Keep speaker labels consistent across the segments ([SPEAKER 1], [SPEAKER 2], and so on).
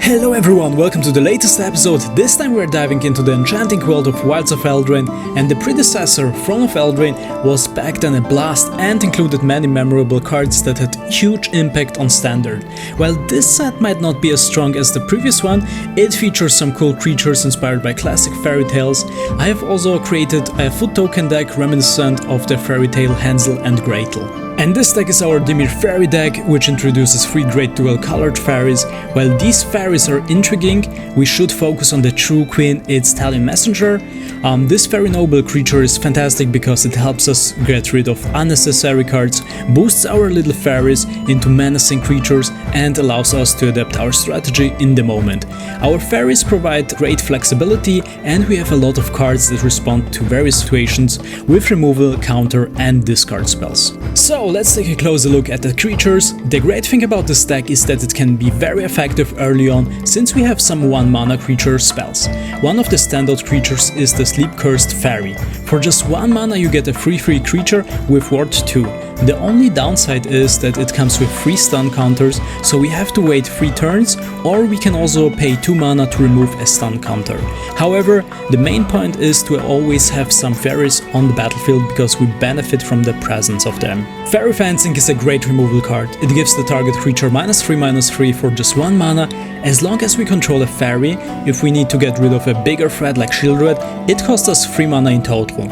[SPEAKER 1] Hello everyone, welcome to the latest episode. This time we're diving into the enchanting world of Wilds of Eldraine, and the predecessor, Throne of Eldraine, was packed in a blast and included many memorable cards that had huge impact on Standard. While this set might not be as strong as the previous one, it features some cool creatures inspired by classic fairy tales. I have also created a food token deck reminiscent of the fairy tale Hansel and Gretel. And this deck is our Dimir Faerie deck, which introduces 3 great dual-colored fairies. While these fairies are intriguing, we should focus on the true queen, its Talion Messenger. This very noble creature is fantastic because it helps us get rid of unnecessary cards, boosts our little fairies into menacing creatures, and allows us to adapt our strategy in the moment. Our fairies provide great flexibility, and we have a lot of cards that respond to various situations with removal, counter, and discard spells. So let's take a closer look at the creatures. The great thing about this deck is that it can be very effective early on, since we have some 1-mana creature spells. One of the standout creatures is the Sleep-Cursed Faerie. For just 1 mana you get a 3/3 creature with Ward 2. The only downside is that it comes with 3 stun counters, so we have to wait 3 turns, or we can also pay 2 mana to remove a stun counter. However, the main point is to always have some fairies on the battlefield because we benefit from the presence of them. Faerie Fencing is a great removal card. It gives the target creature -3/-3 for just 1 mana. As long as we control a fairy, if we need to get rid of a bigger threat like Shieldred, it costs us 3 mana in total.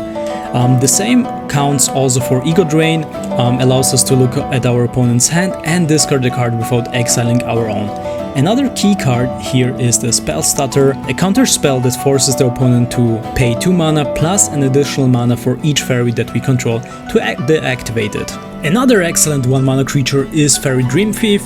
[SPEAKER 1] The same counts also for Ego Drain, allows us to look at our opponent's hand and discard the card without exiling our own. Another key card here is the Spell Stutter, a counter spell that forces the opponent to pay 2 mana plus an additional mana for each fairy that we control to deactivate it. Another excellent 1-mana creature is Faerie Dream Thief.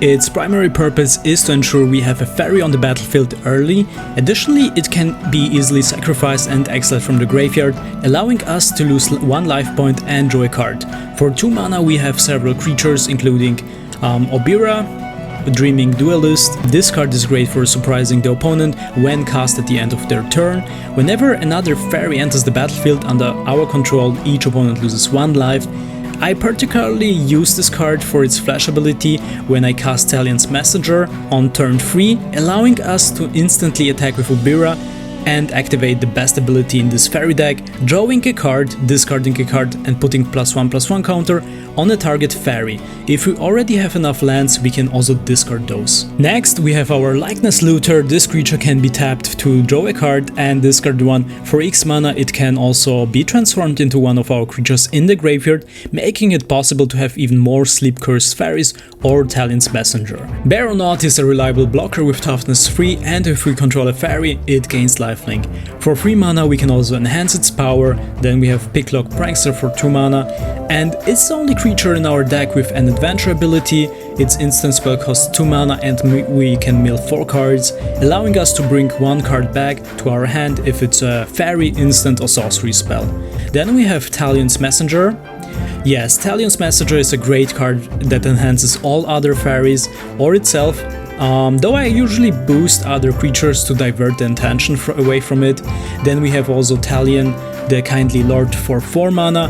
[SPEAKER 1] Its primary purpose is to ensure we have a fairy on the battlefield early. Additionally, it can be easily sacrificed and exiled from the graveyard, allowing us to lose 1 life point and draw a card. For 2 mana we have several creatures including Obira, Dreaming Duelist. This card is great for surprising the opponent when cast at the end of their turn. Whenever another fairy enters the battlefield under our control, each opponent loses 1 life. I particularly use this card for its flash ability when I cast Talion's Messenger on turn 3, allowing us to instantly attack with Obira and activate the best ability in this fairy deck, drawing a card, discarding a card, and putting +1/+1 counter on a target fairy. If we already have enough lands, we can also discard those. Next, we have our Likeness Looter. This creature can be tapped to draw a card and discard one. For X mana, it can also be transformed into one of our creatures in the graveyard, making it possible to have even more Sleep-Cursed Fairies or Talion's Messenger. Baronaut is a reliable blocker with toughness 3, and if we control a fairy, it gains lifelink. For 3 mana, we can also enhance its power. Then we have Picklock Prankster for 2 mana, and it's the only creature in our deck with an adventure ability. Its instant spell costs 2 mana and we can mill 4 cards, allowing us to bring 1 card back to our hand if it's a fairy, instant or sorcery spell. Then we have Talion's Messenger. Yes, Talion's Messenger is a great card that enhances all other fairies or itself, though I usually boost other creatures to divert the attention away from it. Then we have also Talion, the Kindly Lord for 4 mana.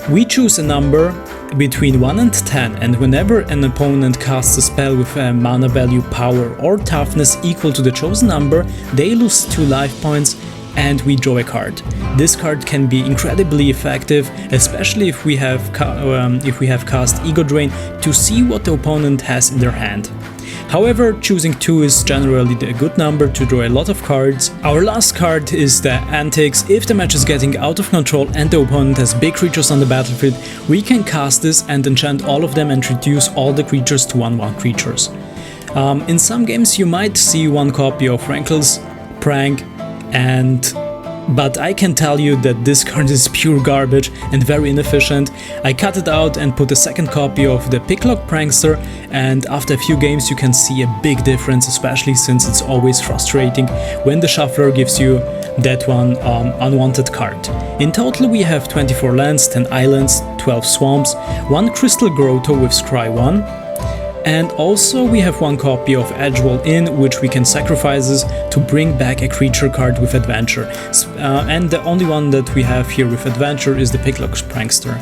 [SPEAKER 1] We choose a number between 1 and 10, and whenever an opponent casts a spell with a mana value, power or toughness equal to the chosen number, they lose 2 life points and we draw a card. This card can be incredibly effective, especially if we have cast Ego Drain to see what the opponent has in their hand. However, choosing 2 is generally a good number to draw a lot of cards. Our last card is the Antics. If the match is getting out of control and the opponent has big creatures on the battlefield, we can cast this and enchant all of them and reduce all the creatures to 1/1 creatures. In some games you might see 1 copy of Rankle's Prank, but I can tell you that this card is pure garbage and very inefficient. I cut it out and put a second copy of the Picklock Prankster, and after a few games you can see a big difference, especially since it's always frustrating when the shuffler gives you that one unwanted card. In total we have 24 lands, 10 islands, 12 swamps, 1 Crystal Grotto with Scry 1, and also we have 1 copy of Edgewall Inn, which we can sacrifice to bring back a creature card with adventure. And the only one that we have here with adventure is the Picklock Prankster.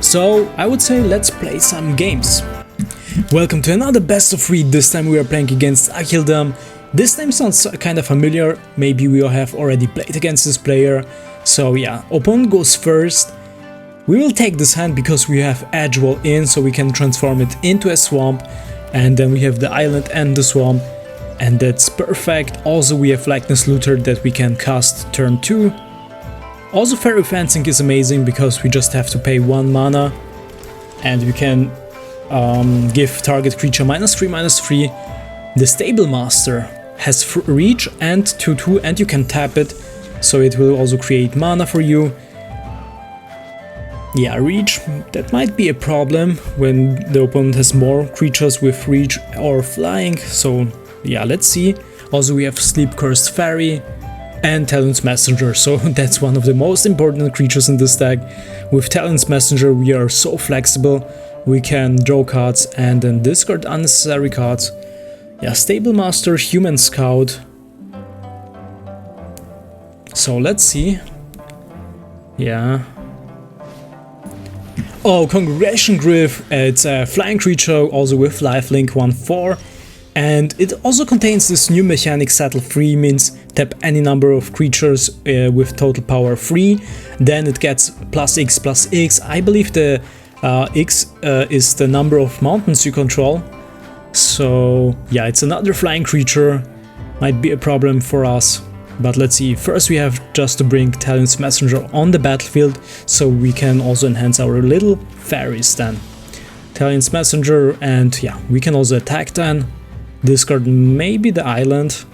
[SPEAKER 1] So I would say let's play some games. Welcome to another best of 3. This time we are playing against Akildam. This name sounds kind of familiar, maybe we have already played against this player. So yeah, opponent goes first. We will take this hand because we have Edge Wall in, so we can transform it into a swamp. And then we have the island and the swamp, and that's perfect. Also we have Likeness Looter that we can cast turn 2. Also Faerie Fencing is amazing because we just have to pay 1 mana. And we can give target creature -3/-3. The Stable Master has reach and 2/2, and you can tap it, so it will also create mana for you. Yeah, reach, that might be a problem when the opponent has more creatures with reach or flying, so yeah, let's see. Also we have Sleep Cursed Faerie and Talon's Messenger, so that's one of the most important creatures in this deck. With Talon's Messenger we are so flexible, we can draw cards and then discard unnecessary cards. Yeah, Stable Master, Human Scout. So let's see. Yeah. Oh, Congregation Gryff, it's a flying creature, also with lifelink 1/4. And it also contains this new mechanic, Settle Free, means tap any number of creatures with total power 3. Then it gets +X/+X. I believe the X is the number of mountains you control. So yeah, it's another flying creature, might be a problem for us. But let's see, first we have just to bring Talon's Messenger on the battlefield, so we can also enhance our little Faeries then. Talon's Messenger, and yeah, we can also attack then. Discard maybe the island.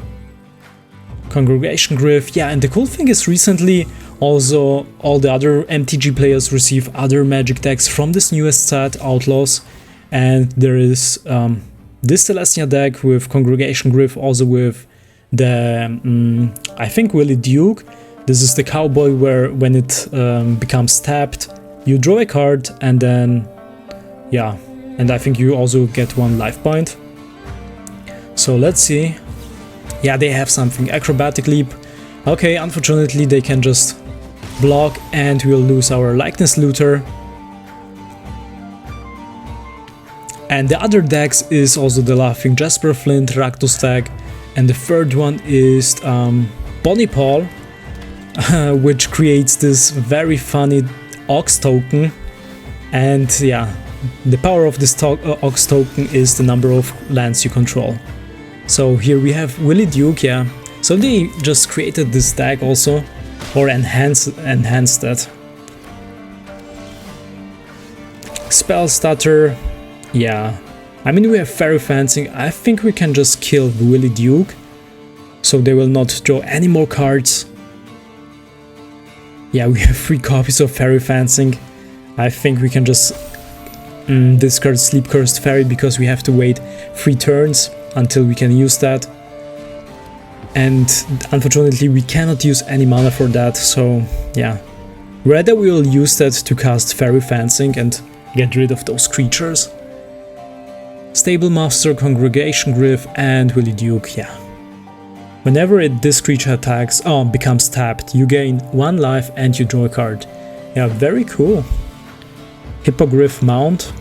[SPEAKER 1] Congregation Gryff, yeah, and the cool thing is recently also all the other MTG players receive other Magic decks from this newest set, Outlaws. And there is this Selesnya deck with Congregation Gryff, also with the, I think, Wylie Duke. This is the cowboy where when it becomes tapped, you draw a card and then, yeah, and I think you also get 1 life point. So let's see. Yeah, they have something, Acrobatic Leap. Okay, unfortunately they can just block and we'll lose our Likeness Looter. And the other decks is also the Laughing Jasper Flint, Rakdos deck. And the third one is Bonnie Paul, which creates this very funny Ox token. And yeah, the power of this Ox token is the number of lands you control. So here we have Wylie Duke, yeah. So they just created this deck also, or enhanced that. Spell Stutter, yeah. I mean, we have Faerie Fencing. I think we can just kill Wylie Duke, so they will not draw any more cards. Yeah, we have 3 copies of Faerie Fencing. I think we can just discard Sleep Cursed Faerie because we have to wait 3 turns until we can use that. And unfortunately we cannot use any mana for that, so yeah. Rather we will use that to cast Faerie Fencing and get rid of those creatures. Stable Master, Congregation Gryff and Wylie Duke, yeah. Whenever this creature attacks, becomes tapped, you gain 1 life and you draw a card. Yeah, very cool. Hippogriff Mount.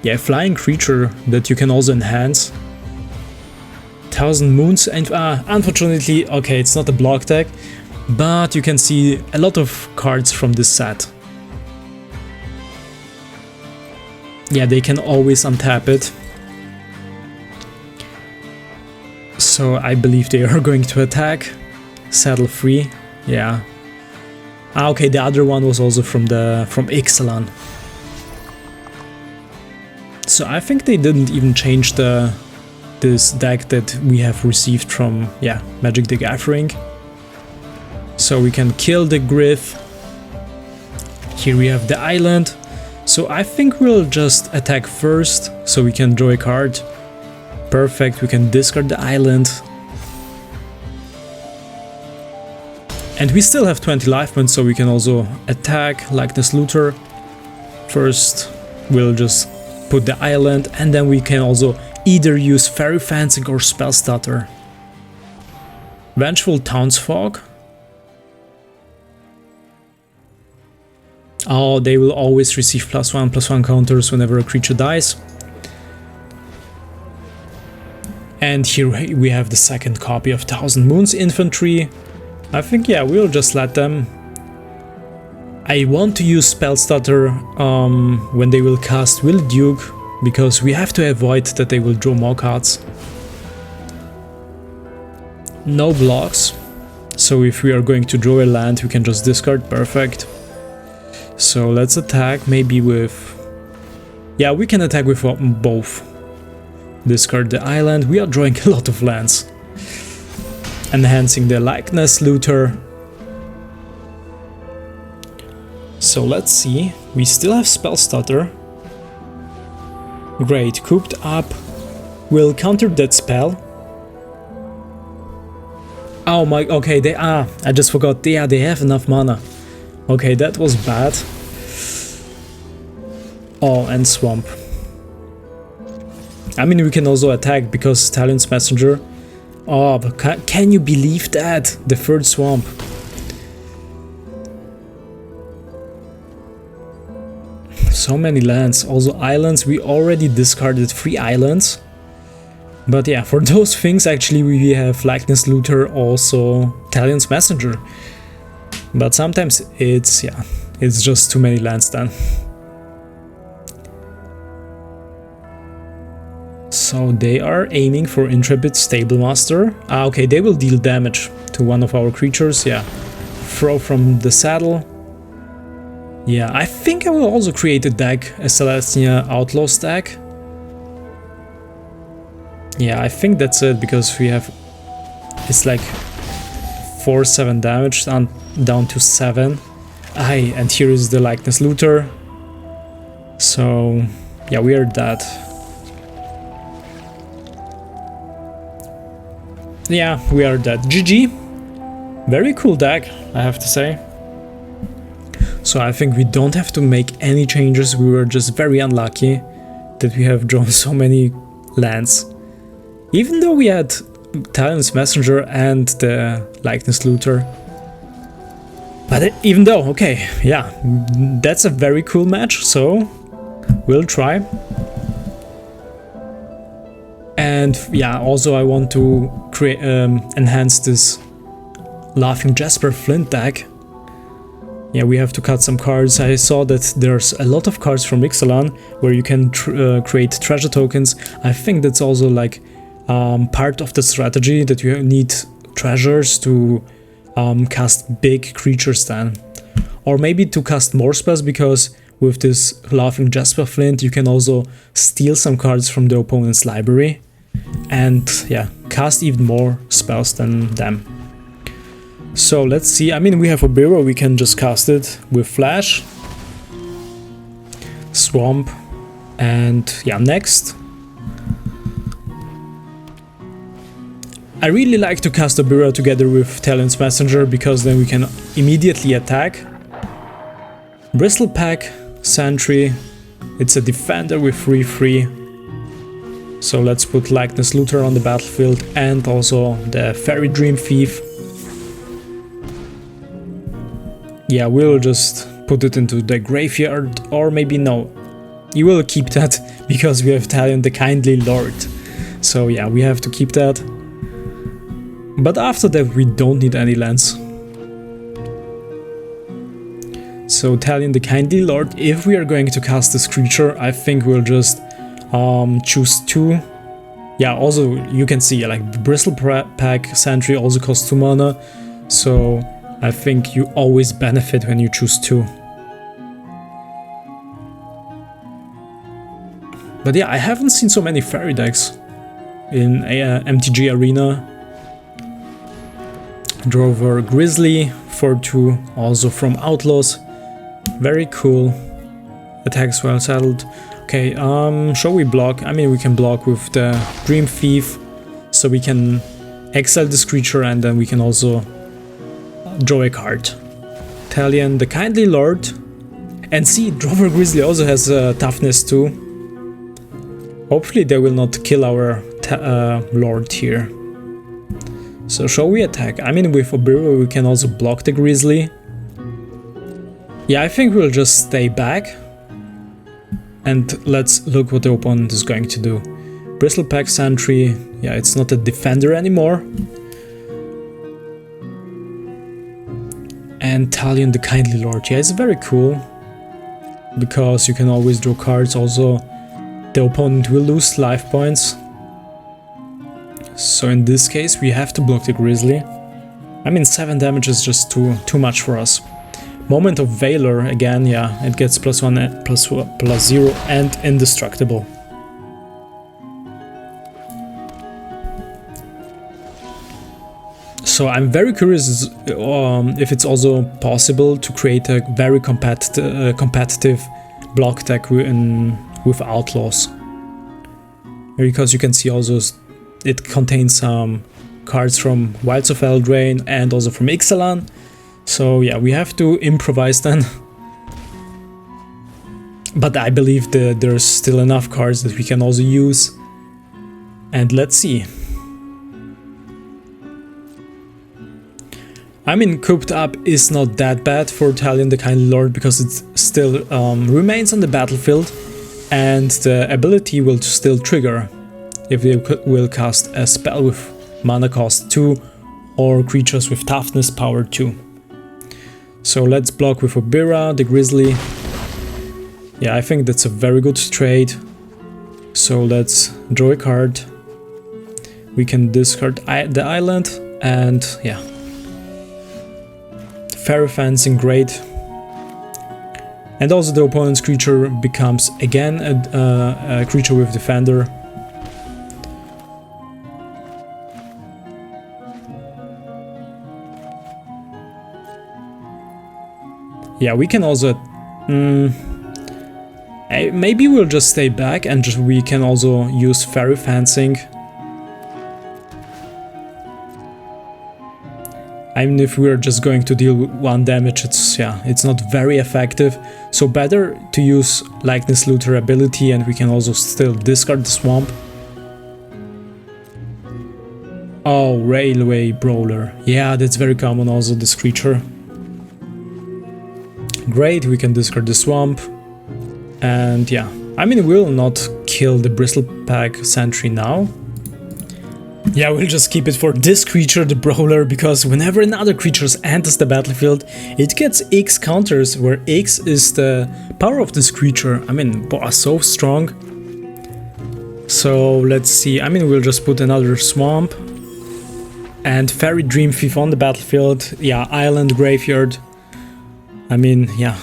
[SPEAKER 1] Yeah, flying creature that you can also enhance. 1000 Moons, and unfortunately, okay, it's not a block deck, but you can see a lot of cards from this set. Yeah, they can always untap it. So I believe they are going to attack. Saddle free, yeah. Okay, the other one was also from Ixalan. So I think they didn't even change this deck that we have received from, yeah, Magic the Gathering. So we can kill the Gryff. Here we have the island. So I think we'll just attack first, so we can draw a card. Perfect, we can discard the island. And we still have 20 life points, so we can also attack Likeness Looter. First, we'll just put the island, and then we can also either use Faerie Fencing or Spell Stutter. Vengeful Townsfolk. Oh, they will always receive +1/+1 counters whenever a creature dies. And here we have the second copy of Thousand Moons Infantry. I think, yeah, we'll just let them. I want to use Spell Stutter when they will cast Wylie Duke, because we have to avoid that they will draw more cards. No blocks, so if we are going to draw a land, we can just discard. Perfect. So let's attack maybe with... yeah, we can attack with both. Discard the island. We are drawing a lot of lands. Enhancing the Likeness Looter. So let's see. We still have Spell Stutter. Great. Cooped Up will counter that spell. Oh my... okay, they... I just forgot. Yeah, they have enough mana. Okay, that was bad. Oh, and Swamp. I mean, we can also attack because Talion's Messenger. Oh, but can you believe that? The third Swamp. So many lands. Also islands. We already discarded 3 islands. But yeah, for those things actually we have Likeness Looter, also Talion's Messenger. But sometimes it's, yeah, it's just too many lands then. So they are aiming for Intrepid Stablemaster. Okay, they will deal damage to one of our creatures, yeah. Throw from the saddle. Yeah, I think I will also create a deck, a Selesnya Outlaws deck. Yeah, I think that's it, because we have... it's like 4-7 damage down to 7. Aye, and here is the Likeness Looter. So, yeah, we are dead. Yeah, we are dead. GG. Very cool deck, I have to say. So I think we don't have to make any changes. We were just very unlucky that we have drawn so many lands. Even though we had Talion's Messenger and the Likeness Looter. But even though, okay, yeah, that's a very cool match, so we'll try. And yeah, also I want to create enhance this Laughing Jasper Flint deck. Yeah, we have to cut some cards. I saw that there's a lot of cards from Ixalan where you can create treasure tokens. I think that's also like part of the strategy, that you need treasures to cast big creatures then. Or maybe to cast more spells, because with this Laughing Jasper Flint you can also steal some cards from the opponent's library and yeah, cast even more spells than them. So let's see. I mean, we have Obira, we can just cast it with Flash, Swamp, and yeah, next. I really like to cast Obira together with Talion's Messenger, because then we can immediately attack. Bristlepack, Sentry, it's a defender with 3/3. So let's put Likeness Looter on the battlefield, and also the Fairy Dream Thief. Yeah, we'll just put it into the graveyard, or maybe no. You will keep that, because we have Talion the Kindly Lord. So yeah, we have to keep that. But after that we don't need any lands. So Talion the Kindly Lord, if we are going to cast this creature, I think we'll just choose 2. Yeah, also you can see like Bristlepack Sentry also costs 2 mana. So I think you always benefit when you choose 2. But yeah, I haven't seen so many fairy decks in MTG Arena. Drover Grizzly for 2, also from Outlaws. Very cool. Attacks well settled. Okay, shall we block? I mean, we can block with the Dream Thief, so we can exile this creature and then we can also draw a card. Talion the Kindly Lord. And see, Drover Grizzly also has toughness too. Hopefully they will not kill our Lord here. So shall we attack? I mean, with Obira we can also block the Grizzly. Yeah, I think we'll just stay back. And let's look what the opponent is going to do. Bristlepack Sentry. Yeah, it's not a defender anymore. And Talion the Kindly Lord. Yeah, it's very cool, because you can always draw cards. Also, the opponent will lose life points. So in this case, we have to block the Grizzly. I mean, 7 damage is just too much for us. Moment of Valor, again, yeah, it gets +1, +0, and indestructible. So I'm very curious if it's also possible to create a very competitive block deck with Outlaws. Because you can see also it contains some cards from Wilds of Eldraine and also from Ixalan. So yeah, we have to improvise then. But I believe that there's still enough cards that we can also use. And let's see. I mean, Cooped Up is not that bad for Talion the Kindly Lord, because it still remains on the battlefield, and the ability will still trigger if they will cast a spell with mana cost 2 or creatures with toughness power 2. So let's block with Obira, the Grizzly. Yeah, I think that's a very good trade. So let's draw a card. We can discard the island, and yeah. Faerie Fencing, great. And also the opponent's creature becomes again a creature with defender. Yeah, we can also... maybe we'll just stay back and we can also use Faerie Fencing. I mean, if we're just going to deal with 1 damage, it's not very effective. So better to use Likeness Looter ability, and we can also still discard the swamp. Oh, Railway Brawler. Yeah, that's very common also, this creature. Great, we can discard the swamp. And yeah, I mean, we'll not kill the Bristlepack Sentry now. Yeah, we'll just keep it for this creature, the Brawler, because whenever another creature enters the battlefield, it gets X counters, where X is the power of this creature. I mean, so strong. So let's see, I mean, we'll just put another swamp. And Faerie Dream Thief on the battlefield. Yeah, Island Graveyard. I mean, yeah,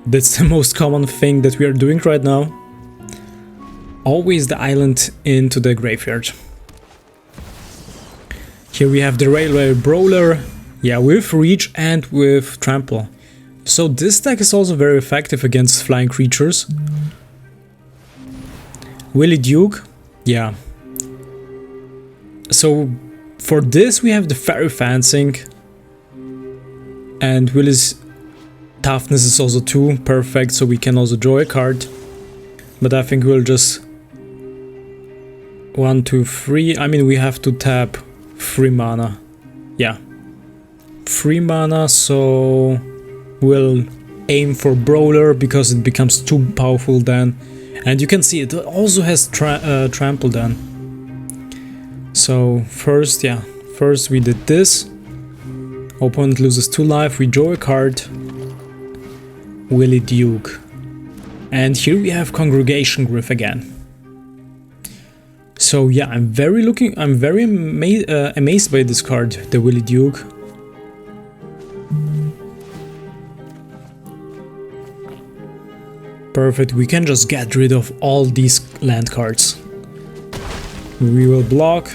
[SPEAKER 1] that's the most common thing that we are doing right now. Always the island into the graveyard. Here we have the Railway Brawler, yeah, with Reach and with Trample. So this deck is also very effective against flying creatures. Wylie Duke, yeah. So for this we have the Faerie Fencing. And Willie's Toughness is also 2, perfect, so we can also draw a card. But I think we'll just... 1, 2, 3, I mean, we have to tap 3 mana. Yeah. 3 mana, so we'll aim for Brawler because it becomes too powerful then. And you can see it also has Trample then. So first, yeah, first we did this. Opponent loses 2 life, we draw a card. Wylie Duke. And here we have Congregation Gryff again. So yeah, I'm very amazed by this card, the Wylie Duke. Perfect, we can just get rid of all these land cards. We will block.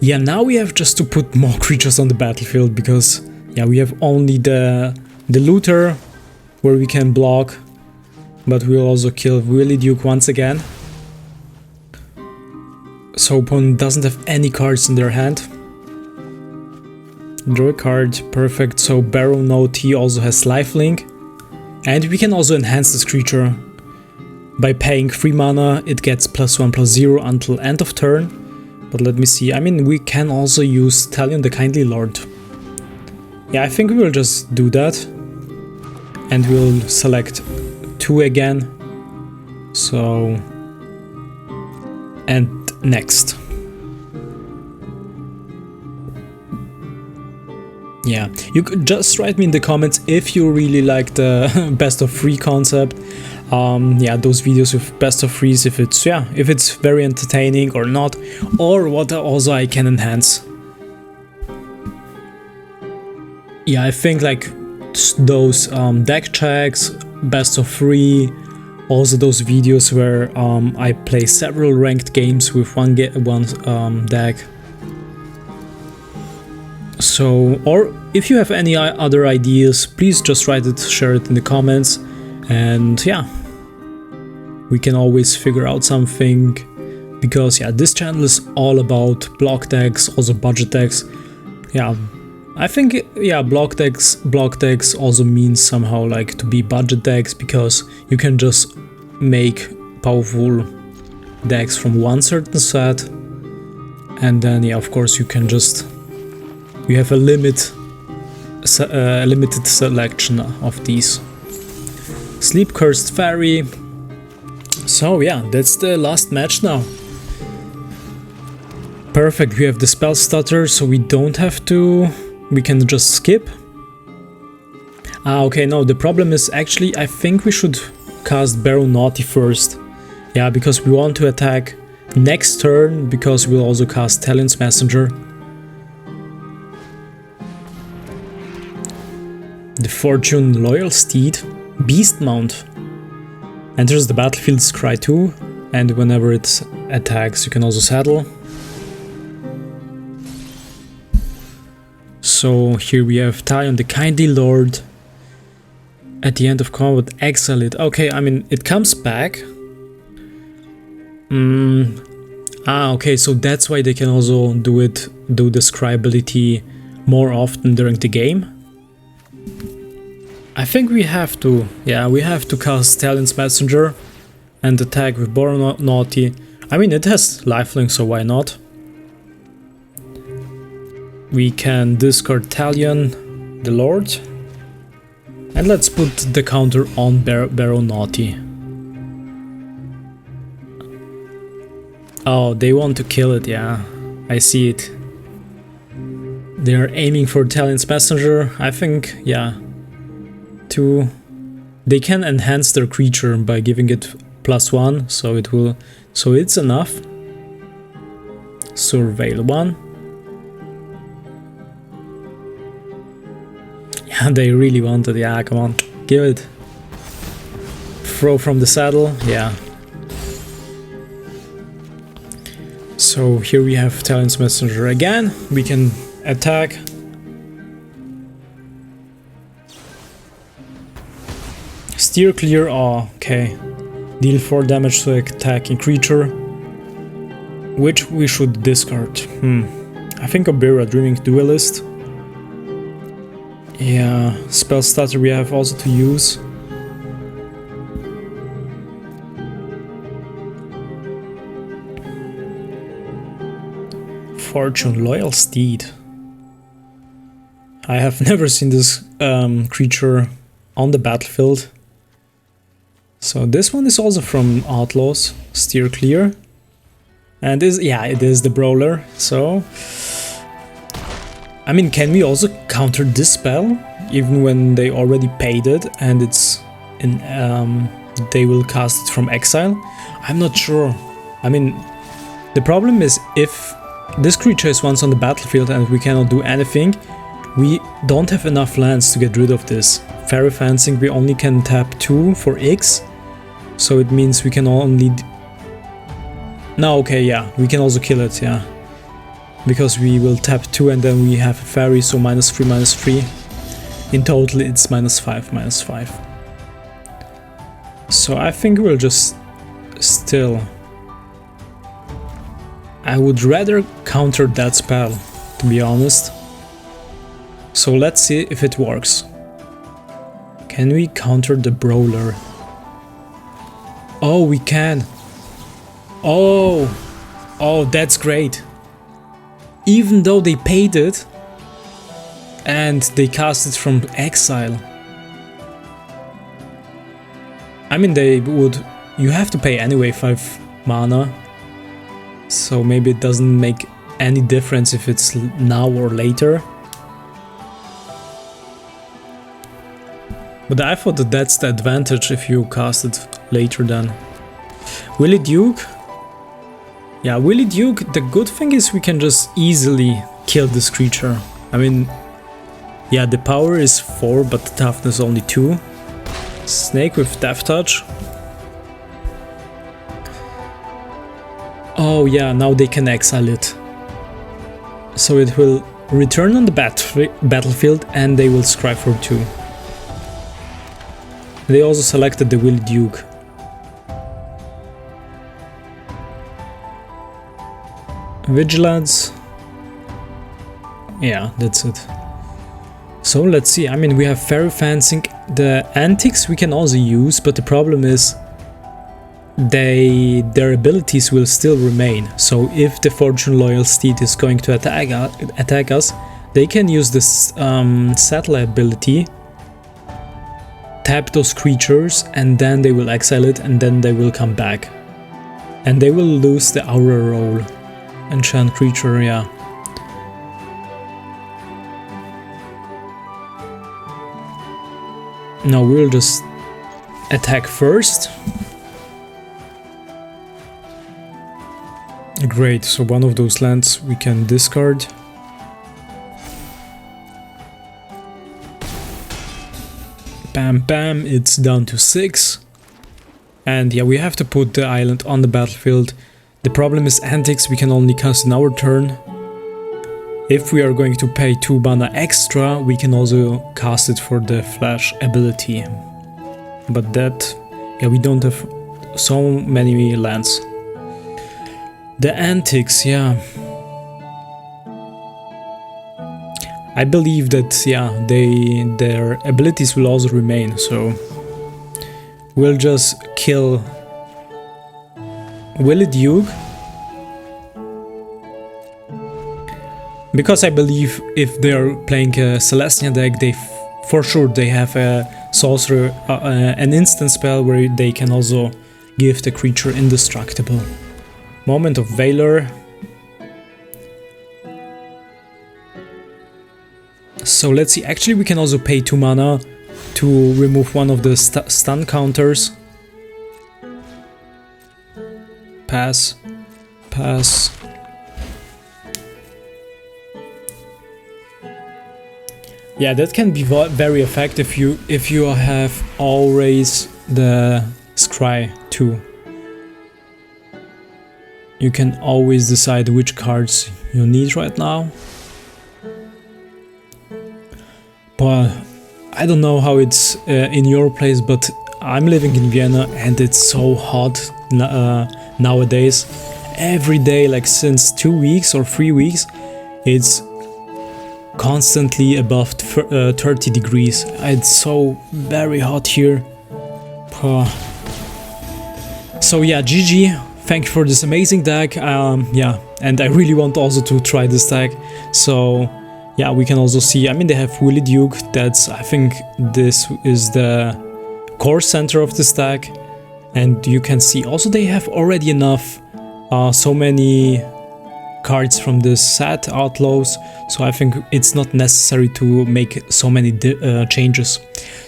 [SPEAKER 1] Yeah, now we have just to put more creatures on the battlefield, because yeah, we have only the Looter where we can block. But we'll also kill Wylie Duke once again. So opponent doesn't have any cards in their hand. Draw a card, perfect. So Barrow No T also has lifelink. And we can also enhance this creature. By paying 3 mana, it gets +1/+0 until end of turn. But let me see, I mean, we can also use Talion the Kindly Lord. Yeah, I think we will just do that. And we'll select 2 again. So, and next. Yeah, you could just write me in the comments if you really like the best of 3 concept. Yeah, those videos with best of 3s, if it's very entertaining or not, or what also I can enhance. Yeah, I think like those deck checks, best of 3, also those videos where I play several ranked games with one deck. So, or if you have any other ideas, please just write it, share it in the comments, and yeah, we can always figure out something, because yeah, this channel is all about block decks, also budget decks. Yeah, I think, yeah, block decks also means somehow like to be budget decks, because you can just make powerful decks from one certain set, and then yeah, of course you can just, you have a limited selection of these. Sleep Cursed Faerie. So yeah, that's the last match now. Perfect, we have the spell stutter, so we don't have to, we can just skip. Ah, okay, no, the problem is actually, I think we should cast Baronati first. Yeah, because we want to attack next turn, because we'll also cast Talion's Messenger. The Fortune Loyal Steed, Beast Mount. Enters the battlefield, scry 2, and whenever it attacks you can also saddle. So here we have Talion the Kindly Lord. At the end of combat, exile it. Okay, I mean, it comes back. Okay, so that's why they can also do the scry ability more often during the game. I think we have to, yeah, we have to cast Talion's Messenger and attack with Baronati. I mean, it has lifelink, so why not? We can discard Talion, the Lord, and let's put the counter on Baronati. Oh, they want to kill it, yeah, I see it. They are aiming for Talion's Messenger, I think, yeah. They can enhance their creature by giving it +1, so it will, so it's enough. Surveil 1. Yeah, they really want it, yeah, come on, give it. Throw from the saddle, yeah. So here we have Talion's Messenger again, we can attack. Steer clear, oh, okay. Deal 4 damage to attacking creature, which we should discard. I think Obira, Dreaming Duelist. Yeah, spell stutter we have also to use. Fortune Loyal Steed. I have never seen this creature on the battlefield. So this one is also from Outlaws, Steer Clear. And this, yeah, it is the Brawler, so... I mean, can we also counter this spell, even when they already paid it and it's in, they will cast it from exile? I'm not sure. I mean, the problem is if this creature is once on the battlefield and we cannot do anything, we don't have enough lands to get rid of this. Fairy Fencing, we only can tap 2 for X. So it means we can only... No, okay, yeah, we can also kill it, yeah. Because we will tap 2 and then we have a Faerie, so -3/-3. In total it's -5/-5. So I think we'll just still... I would rather counter that spell, to be honest. So let's see if it works. Can we counter the Brawler? Oh, we can. Oh, that's great. Even though they paid it and they cast it from exile. I mean, they would you have to pay anyway 5 mana, so maybe it doesn't make any difference if it's now or later. But I thought that that's the advantage if you cast it later then. Wylie Duke? Yeah, Wylie Duke, the good thing is we can just easily kill this creature. I mean, yeah, the power is 4, but the toughness only 2. Snake with Death Touch. Oh yeah, now they can exile it. So it will return on the battlefield and they will scry for 2. They also selected the Wylie Duke. Vigilance. Yeah, that's it. So let's see. I mean, we have Faerie Fencing. The Antics we can also use, but the problem is their abilities will still remain. So if the Fortune Loyal Steed is going to attack us, they can use this Saddle ability, tap those creatures, and then they will exile it, and then they will come back. And they will lose the Aura role. Enchant creature, yeah. Now we'll just attack first. Great, so one of those lands we can discard. Bam bam, it's down to 6. And yeah, we have to put the island on the battlefield. The problem is Antics we can only cast in our turn. If we are going to pay 2 mana extra, we can also cast it for the Flash ability. But that, yeah, we don't have so many lands. The Antics, yeah. I believe that, yeah, their abilities will also remain, so we'll just kill Wylie Duke. Because I believe if they're playing a Selesnya deck, for sure they have a sorcerer, an instant spell where they can also give the creature indestructible. Moment of Valor. So let's see, actually we can also pay 2 mana to remove one of the stun counters. Pass. Pass. Yeah, that can be very effective if you have always the Scry 2. You can always decide which cards you need right now. But I don't know how it's in your place, but I'm living in Vienna and it's so hot nowadays. Every day, like since 2 weeks or 3 weeks, it's constantly above 30 degrees. It's so very hot here. So yeah, GG. Thank you for this amazing deck. Yeah, and I really want also to try this deck. So yeah, we can also see, I mean, they have Wylie Duke. That's, I think this is the core center of this deck. And you can see also they have already enough, so many cards from this set, Outlaws, so I think it's not necessary to make so many changes.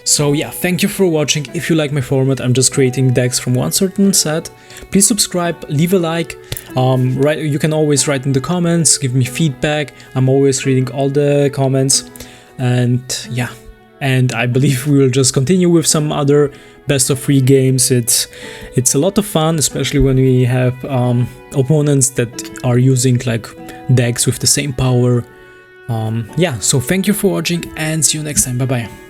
[SPEAKER 1] So yeah, thank you for watching. If you like my format, I'm just creating decks from one certain set. Please subscribe, leave a like, you can always write in the comments, give me feedback. I'm always reading all the comments, and yeah, and I believe we will just continue with some other best of 3 games. It's a lot of fun, especially when we have opponents that are using like decks with the same power. Yeah, so thank you for watching and see you next time. Bye bye.